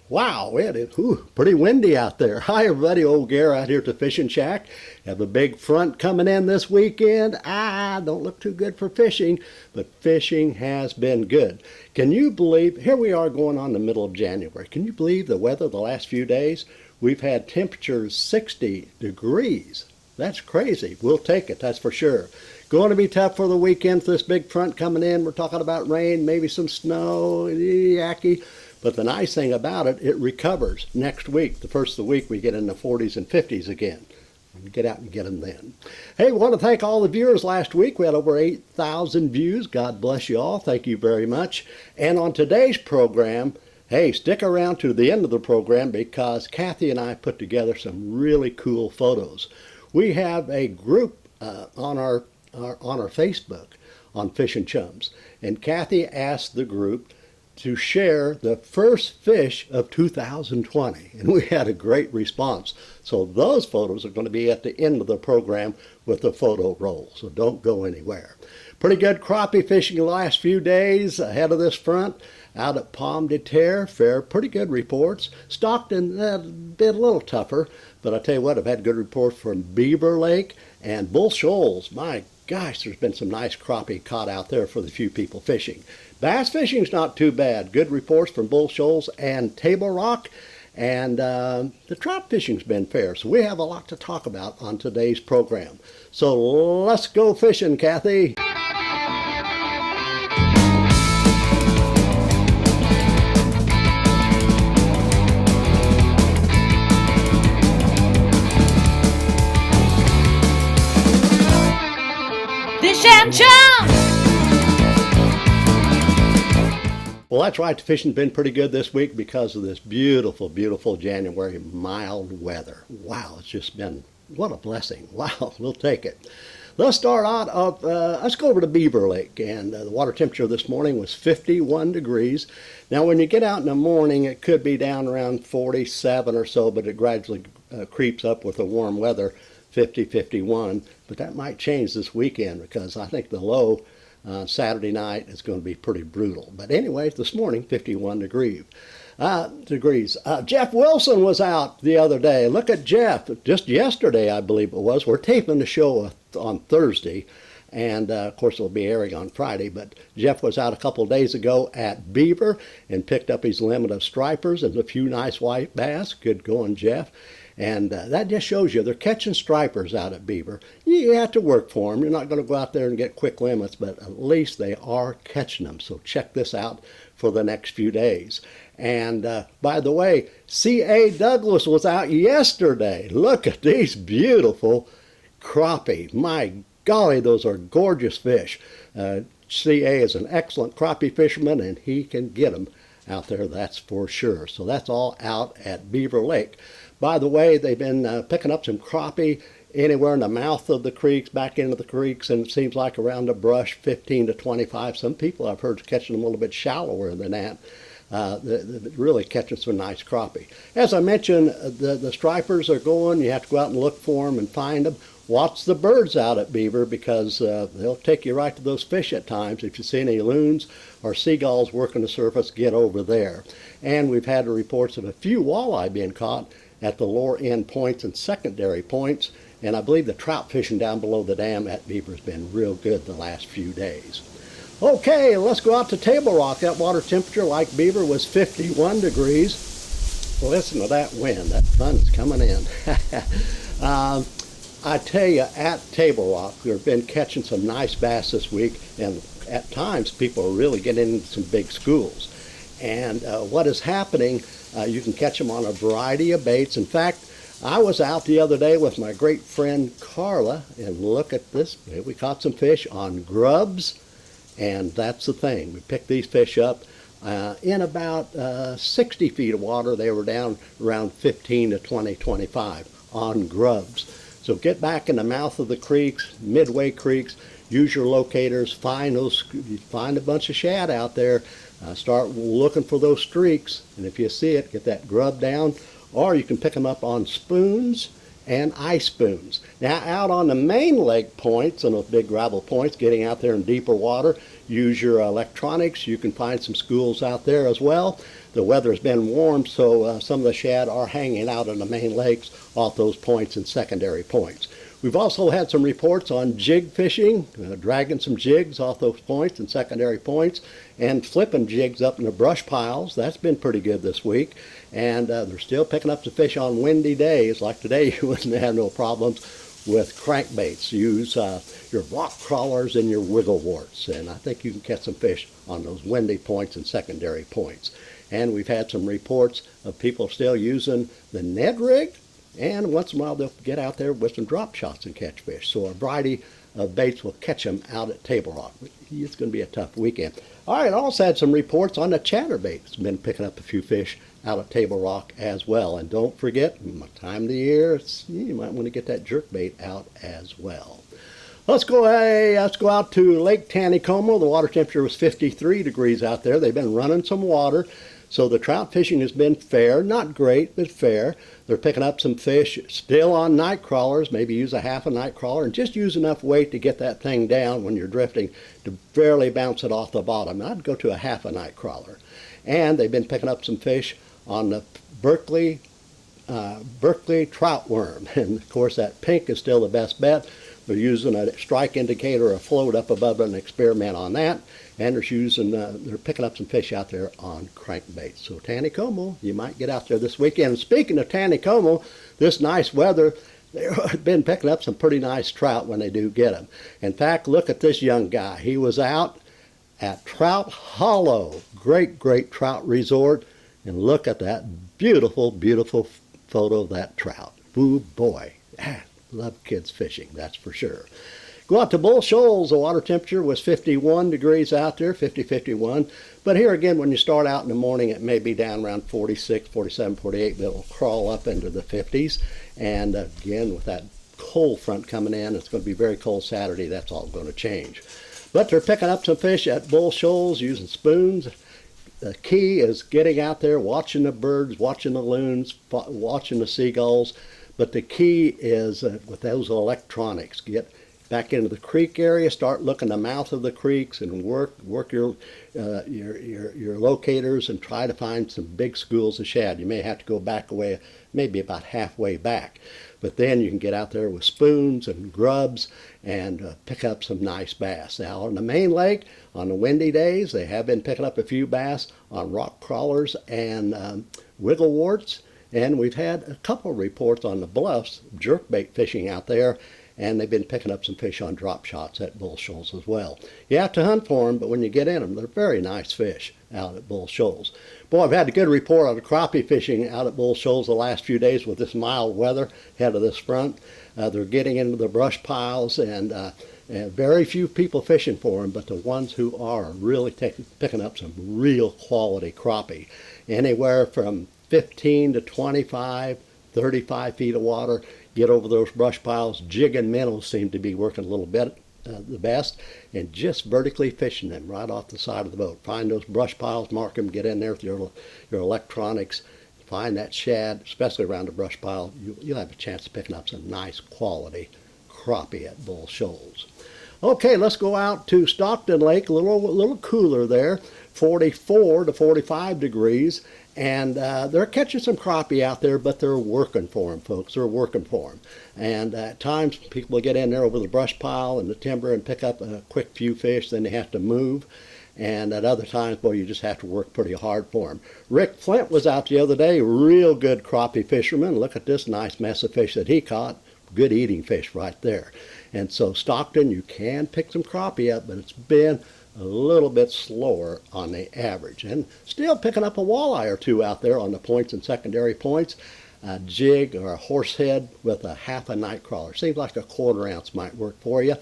Wow, it is pretty windy out there. Hi, everybody. Old Gary out here at the fishing shack. Have a big front coming in this weekend. Don't look too good for fishing, but fishing has been good. Can you believe, here we are going on the middle of January. Can you believe the weather the last few days? We've had temperatures 60 degrees. That's crazy. We'll take it, that's for sure. Going to be tough for the weekend for this big front coming in. We're talking about rain, maybe some snow, yucky. But the nice thing about it, it recovers next week. The first of the week, we get in the 40s and 50s again. Get out and get them then. Hey, we want to thank all the viewers last week. We had over 8,000 views. God bless you all. Thank you very much. And on today's program, hey, stick around to the end of the program because Kathy and I put together some really cool photos. We have a group on our Facebook on Fishing Chums. And Kathy asked the group to share the first fish of 2020, and we had a great response. So those photos are going to be at the end of the program with the photo roll, so don't go anywhere. Pretty good crappie fishing the last few days ahead of this front out at Pomme de Terre. Pretty good reports. Stockton, been a little tougher, but I tell you what, I've had good reports from Beaver Lake and Bull Shoals. My gosh, there's been some nice crappie caught out there for the few people fishing. Bass fishing's not too bad. Good reports from Bull Shoals and Table Rock. And the trout fishing's been fair. So we have a lot to talk about on today's program. So let's go fishing, Kathy. Fish and Chums! Well, that's right. The fishing's been pretty good this week because of this beautiful, beautiful January mild weather. Wow, it's just been, what a blessing. Wow, we'll take it. Let's start out of, let's go over to Beaver Lake. And the water temperature this morning was 51 degrees. Now, when you get out in the morning, it could be down around 47 or so, but it gradually creeps up with the warm weather, 50, 51. But that might change this weekend because I think the low Saturday night is going to be pretty brutal. But anyways, this morning, 51 degrees. Jeff Wilson was out the other day. Look at Jeff. Just yesterday, I believe it was. We're taping the show on Thursday. And, of course, it'll be airing on Friday. But Jeff was out a couple of days ago at Beaver and picked up his limit of stripers and a few nice white bass. Good going, Jeff. And that just shows you they're catching stripers out at Beaver. You have to work for them. You're not going to go out there and get quick limits, but at least they are catching them. So check this out for the next few days. And by the way, C.A. Douglas was out yesterday. Look at these beautiful crappie. My golly, those are gorgeous fish. C.A. is an excellent crappie fisherman, and he can get them out there, that's for sure. So that's all out at Beaver Lake. By the way, they've been picking up some crappie anywhere in the mouth of the creeks, back into the creeks, and it seems like around the brush, 15 to 25. Some people I've heard catching them a little bit shallower than that. They're really catching some nice crappie. As I mentioned, the stripers are going. You have to go out and look for them and find them. Watch the birds out at Beaver because they'll take you right to those fish at times. If you see any loons or seagulls working the surface, get over there. And we've had reports of a few walleye being caught at the lower end points and secondary points. And I believe the trout fishing down below the dam at Beaver has been real good the last few days. Okay, let's go out to Table Rock. That water temperature, like Beaver, was 51 degrees. Listen to that wind. That sun's coming in. I tell you, at Table Rock, we've been catching some nice bass this week, and at times people are really getting into some big schools. And what is happening, you can catch them on a variety of baits. In fact, I was out the other day with my great friend Carla, and look at this. We caught some fish on grubs, and that's the thing. We picked these fish up in about 60 feet of water. They were down around 15 to 20, 25 on grubs. So get back in the mouth of the creeks, midway creeks, use your locators, find a bunch of shad out there, start looking for those streaks, and if you see it, get that grub down, or you can pick them up on spoons and ice spoons. Now out on the main lake points, on those big gravel points, getting out there in deeper water, use your electronics. You can find some schools out there as well. The weather's been warm, so some of the shad are hanging out in the main lakes off those points and secondary points. We've also had some reports on jig fishing, dragging some jigs off those points and secondary points, and flipping jigs up in the brush piles. That's been pretty good this week. And they're still picking up the fish on windy days. Like today, you wouldn't have no problems with crankbaits. Use your rock crawlers and your wiggle warts, and I think you can catch some fish on those windy points and secondary points. And we've had some reports of people still using the Ned rig, and once in a while they'll get out there with some drop shots and catch fish. So a variety of baits will catch them out at Table Rock. It's going to be a tough weekend. All right, I also had some reports on the chatterbait. It's been picking up a few fish out at Table Rock as well. And don't forget, time of the year, you might want to get that jerkbait out as well. Let's go out to Lake Taneycomo. The water temperature was 53 degrees out there. They've been running some water. So the trout fishing has been fair, not great, but fair. They're picking up some fish still on night crawlers, maybe use a half a night crawler, and just use enough weight to get that thing down when you're drifting to barely bounce it off the bottom. I'd go to a half a night crawler. And they've been picking up some fish on the Berkeley trout worm. And of course that pink is still the best bet. They're using a strike indicator or a float up above it and experiment on that. And they're picking up some fish out there on crankbaits. So Tannycomo, you might get out there this weekend. And speaking of Tannycomo, this nice weather, they've been picking up some pretty nice trout when they do get them. In fact, look at this young guy. He was out at Trout Hollow. Great, great trout resort. And look at that beautiful, beautiful photo of that trout. Ooh, boy. Love kids fishing, that's for sure. Go out to Bull Shoals. The water temperature was 51 degrees out there, 50-51. But here again, when you start out in the morning, it may be down around 46, 47, 48, but it'll crawl up into the 50s. And again, with that cold front coming in, it's going to be very cold Saturday. That's all going to change. But they're picking up some fish at Bull Shoals using spoons. The key is getting out there, watching the birds, watching the loons, watching the seagulls. But the key is with those electronics, get back into the creek area, start looking the mouth of the creeks, and work your locators and try to find some big schools of shad. You may have to go back away, maybe about halfway back. But then you can get out there with spoons and grubs and pick up some nice bass. Now on the main lake, on the windy days, they have been picking up a few bass on rock crawlers and wiggle warts. And we've had a couple of reports on the bluffs, jerkbait fishing out there, and they've been picking up some fish on drop shots at Bull Shoals as well. You have to hunt for them, but when you get in them, they're very nice fish out at Bull Shoals. Boy, I've had a good report on the crappie fishing out at Bull Shoals the last few days with this mild weather ahead of this front. They're getting into the brush piles, and very few people fishing for them, but the ones who are really picking up some real quality crappie. Anywhere from 15 to 25, 35 feet of water, get over those brush piles. Jig and minnows seem to be working a little bit the best, and just vertically fishing them right off the side of the boat. Find those brush piles, mark them, get in there with your electronics, find that shad, especially around the brush pile. You'll have a chance of picking up some nice quality crappie at Bull Shoals. Okay, let's go out to Stockton Lake, a little cooler there, 44 to 45 degrees. And they're catching some crappie out there, but they're working for them, folks. They're working for them. And at times, people will get in there over the brush pile and the timber and pick up a quick few fish, then they have to move. And at other times, boy, you just have to work pretty hard for them. Rick Flint was out the other day, real good crappie fisherman. Look at this nice mess of fish that he caught. Good eating fish right there. And so Stockton, you can pick some crappie up, but it's been a little bit slower on the average, and still picking up a walleye or two out there on the points and secondary points. A jig or a horse head with a half a night crawler. Seems like a quarter ounce might work for you.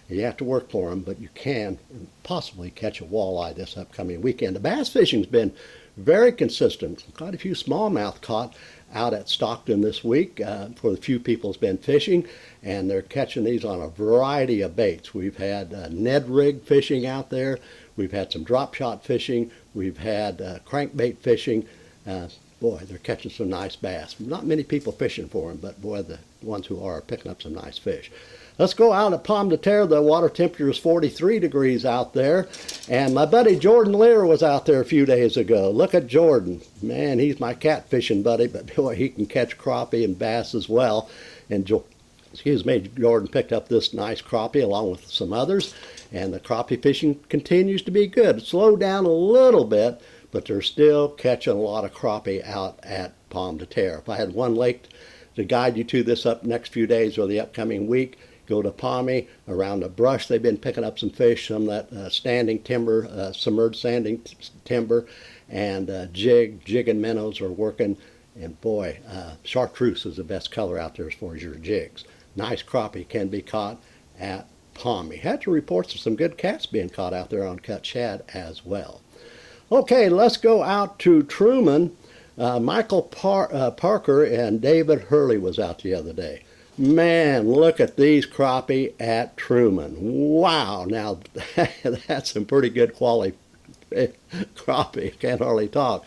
You have to work for them, but you can possibly catch a walleye this upcoming weekend. The bass fishing's been very consistent. Quite a few smallmouth caught out at Stockton this week for the few people's been fishing, and they're catching these on a variety of baits. We've had Ned rig fishing out there. We've had some drop shot fishing. We've had crankbait fishing. boy, they're catching some nice bass. Not many people fishing for them, but boy, the ones who are picking up some nice fish. Let's go out at Pomme de Terre. The water temperature is 43 degrees out there. And my buddy Jordan Lear was out there a few days ago. Look at Jordan. Man, he's my catfishing buddy, but boy, he can catch crappie and bass as well. And Jordan picked up this nice crappie along with some others. And the crappie fishing continues to be good. It slowed down a little bit, but they're still catching a lot of crappie out at Pomme de Terre. If I had one lake to guide you to this up next few days or the upcoming week, go to Pomme. Around the brush, they've been picking up some fish, some of that standing timber, submerged standing timber, and jig and minnows are working. And boy, chartreuse is the best color out there as far as your jigs. Nice crappie can be caught at Pomme. Had some reports of some good cats being caught out there on cut shad as well. Okay, let's go out to Truman. Michael Parker and David Hurley was out the other day. Man, look at these crappie at Truman. Wow, now that's some pretty good quality crappie. Can't hardly talk.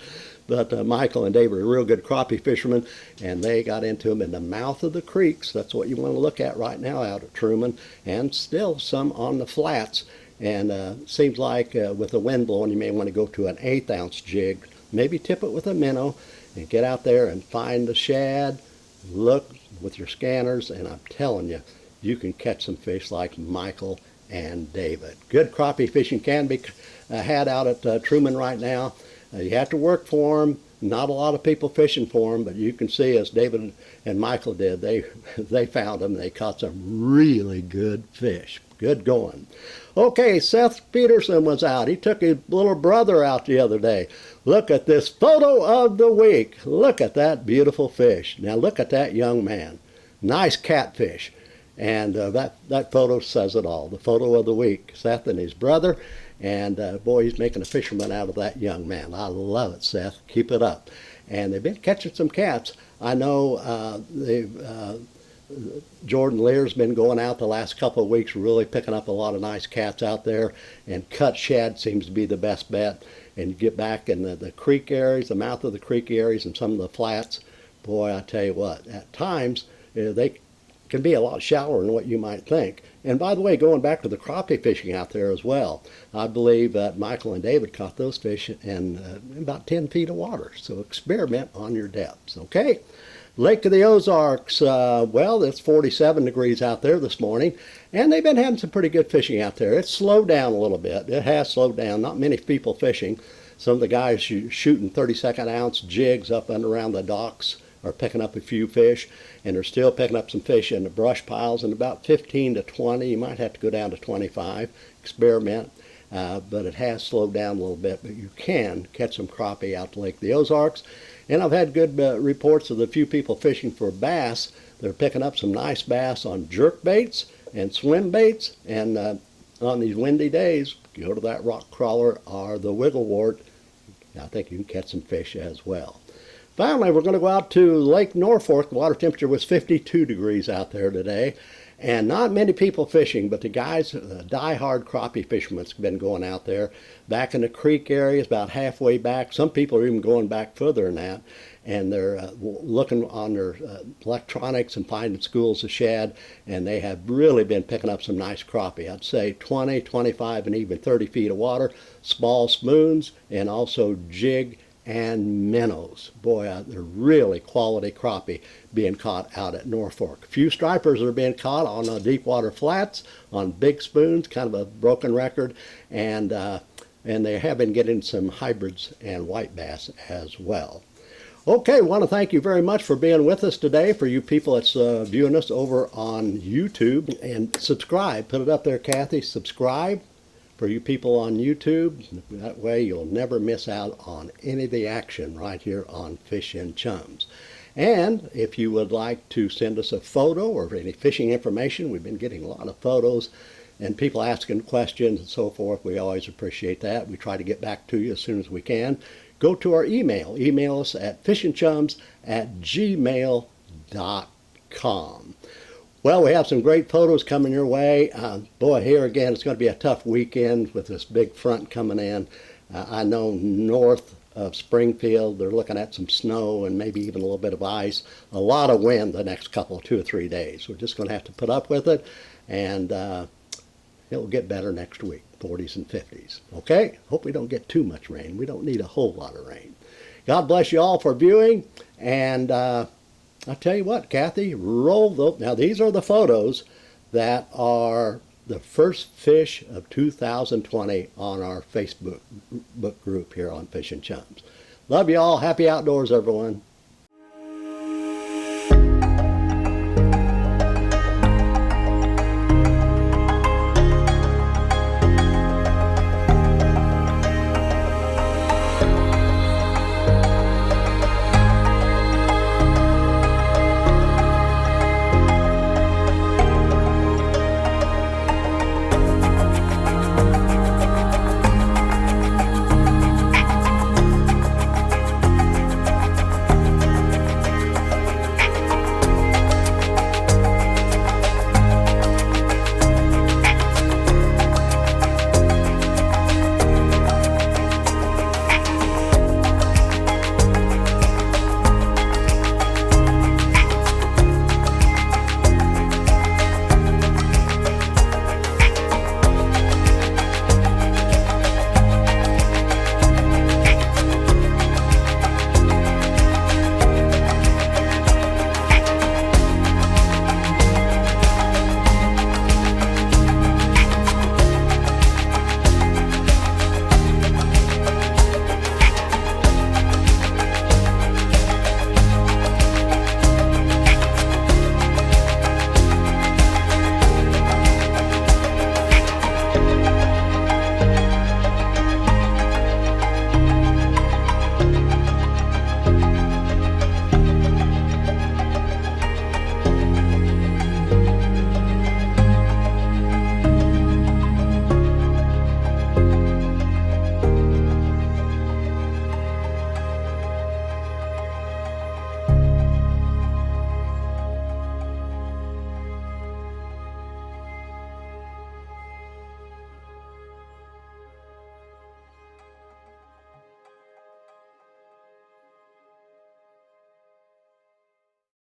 But Michael and David are real good crappie fishermen, and they got into them in the mouth of the creeks. That's what you want to look at right now out at Truman, and still some on the flats. And seems like with the wind blowing, you may want to go to an 1/8 ounce jig, maybe tip it with a minnow, and get out there and find the shad. Look with your scanners, and I'm telling you, you can catch some fish like Michael and David. Good crappie fishing can be had out at Truman right now. You have to work for them. Not a lot of people fishing for them, but you can see as David and Michael did, they found them. They caught some really good fish. Good going. Okay, Seth Peterson was out. He took his little brother out the other day. Look at this photo of the week. Look at that beautiful fish. Now look at that young man. Nice catfish. And that photo says it all. The photo of the week. Seth and his brother. And boy, he's making a fisherman out of that young man. I love it, Seth. Keep it up. And they've been catching some cats. I know Jordan Lear's been going out the last couple of weeks, really picking up a lot of nice cats out there. And cut shad seems to be the best bet. And you get back in the creek areas, the mouth of the creek areas, and some of the flats. Boy, I tell you what, at times they can be a lot shallower than what you might think. And by the way, going back to the crappie fishing out there as well, I believe that Michael and David caught those fish in about 10 feet of water. So experiment on your depths, okay? Lake of the Ozarks, well, it's 47 degrees out there this morning, and they've been having some pretty good fishing out there. It's slowed down a little bit. It has slowed down. Not many people fishing. Some of the guys shooting 32nd ounce jigs up and around the docks are picking up a few fish, and they're still picking up some fish in the brush piles, and about 15 to 20. You might have to go down to 25, experiment, but it has slowed down a little bit, but you can catch some crappie out to Lake of the Ozarks. And I've had good reports of the few people fishing for bass. They're picking up some nice bass on jerk baits and swim baits, and on these windy days, go to that rock crawler or the wigglewort. I think you can catch some fish as well. Finally, we're going to go out to Lake Norfork. The water temperature was 52 degrees out there today. And not many people fishing, but the guys, the die-hard crappie fishermen, have been going out there. Back in the creek areas, about halfway back. Some people are even going back further than that. And they're looking on their electronics and finding schools of shad. And they have really been picking up some nice crappie. I'd say 20, 25, and even 30 feet of water. Small spoons and also jig and minnows. Boy, they're really quality crappie being caught out at Norfork. A few stripers are being caught on deep water flats, on big spoons, kind of a broken record, and they have been getting some hybrids and white bass as well. Okay, I want to thank you very much for being with us today. For you people that's viewing us over on YouTube, and subscribe. Put it up there, Kathy. Subscribe. For you people on YouTube, that way you'll never miss out on any of the action right here on Fish and Chums. And if you would like to send us a photo or any fishing information, we've been getting a lot of photos and people asking questions and so forth. We always appreciate that. We try to get back to you as soon as we can. Go to our email. Email us at fishandchums@gmail.com. Well, we have some great photos coming your way. Boy, here again, it's going to be a tough weekend with this big front coming in. I know north of Springfield. They're looking at some snow and maybe even a little bit of ice. A lot of wind the next couple, 2 or 3 days. We're just going to have to put up with it, and it'll get better next week, 40s and 50s. Okay? Hope we don't get too much rain. We don't need a whole lot of rain. God bless you all for viewing, and I'll tell you what, Kathy, roll those. Now, these are the photos that are the first fish of 2020 on our Facebook group here on Fish and Chums. Love you all. Happy outdoors, everyone.